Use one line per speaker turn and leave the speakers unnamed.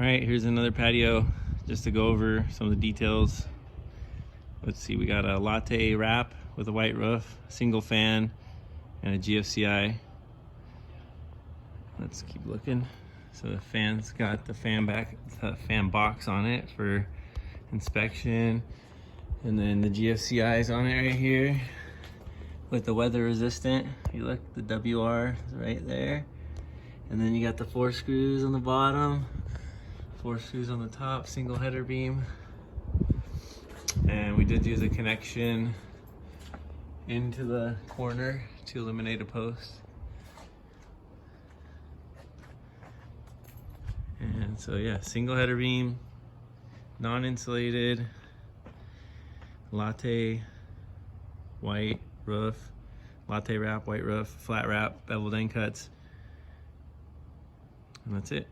All right, here's another patio just to go over some of the details. Let's see, we got a Latte Wrap with a white roof, single fan, and a GFCI. Let's keep looking. So the fan's got the fan box on it for inspection, and then the GFCI is on it right here with the weather resistant. You look, the WR is right there, and then you got the 4 screws on the bottom, 4 screws on the top, single header beam, and we did use a connection into the corner to eliminate a post. And so yeah, single header beam, non-insulated, latte white roof, latte wrap, white roof, flat wrap, beveled end cuts, and that's it.